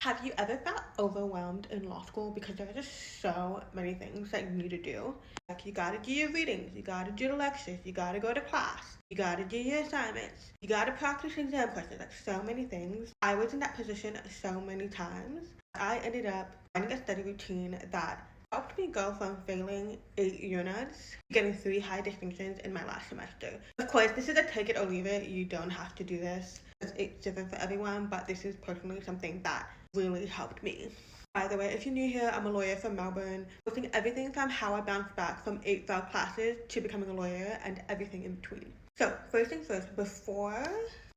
Have you ever felt overwhelmed in law school because there are just so many things that you need to do? Like you gotta do your readings, you gotta do the lectures, you gotta go to class, you gotta do your assignments, you gotta practice exam questions, like so many things. I was in that position so many times. I ended up finding a study routine that helped me go from failing 8 units to getting 3 high distinctions in my last semester. Of course, this is a take it or leave it. You don't have to do this. It's different for everyone, but this is personally something that really helped me. By the way, if you're new here, I'm a lawyer from Melbourne, posting everything from how I bounced back from 8 failed classes to becoming a lawyer and everything in between. So, first things first, before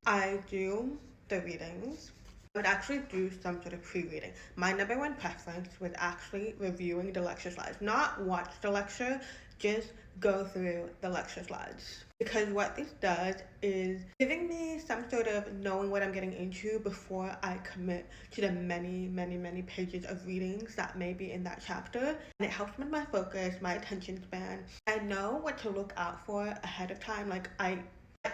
I do the readings, I would actually do some sort of pre-reading. My number one preference was actually reviewing the lecture slides. Not watch the lecture, just go through the lecture slides. Because what this does is giving me some sort of knowing what I'm getting into before I commit to the many pages of readings that may be in that chapter. And it helps with my focus, my attention span. I know what to look out for ahead of time. Like I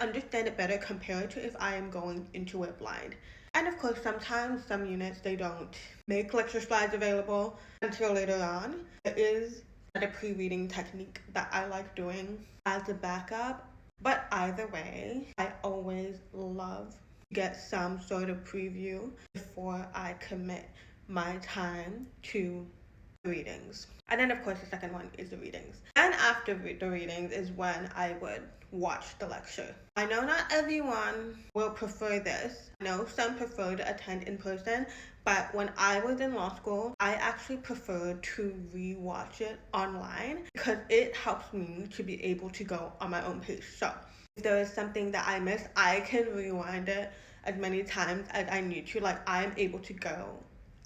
understand it better compared to if I am going into it blind. And of course, sometimes some units, they don't make lecture slides available until later on. There is a pre-reading technique that I like doing as a backup. But either way, I always love to get some sort of preview before I commit my time to readings. And then, of course, the second one is the readings. And after the readings is when I would watch the lecture. I know not everyone will prefer this. I know some prefer to attend in person, but when I was in law school, I actually preferred to re-watch it online because it helps me to be able to go on my own pace. So if there is something that I missed, I can rewind it as many times as I need to. Like I'm able to go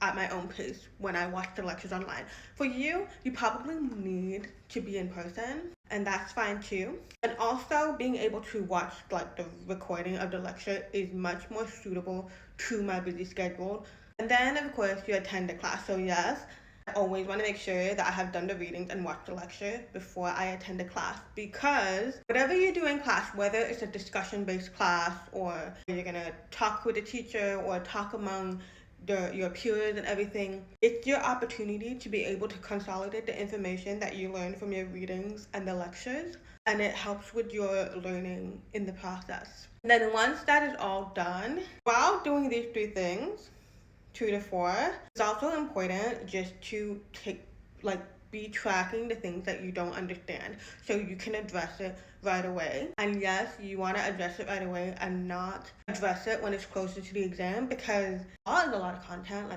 at my own pace when I watch the lectures online. For you, you probably need to be in person, and that's fine too. And also being able to watch like the recording of the lecture is much more suitable to my busy schedule. And then of course you attend the class. So yes, I always want to make sure that I have done the readings and watched the lecture before I attend the class, because whatever you do in class, whether it's a discussion-based class or you're gonna talk with a teacher or talk among your peers and everything, it's your opportunity to be able to consolidate the information that you learn from your readings and the lectures, and it helps with your learning in the process. And then once that is all done, while doing these 3 things, 2 to 4, it's also important just to be tracking the things that you don't understand so you can address it right away. And yes, you want to address it right away and not address it when it's closer to the exam, because law is a lot of content. Like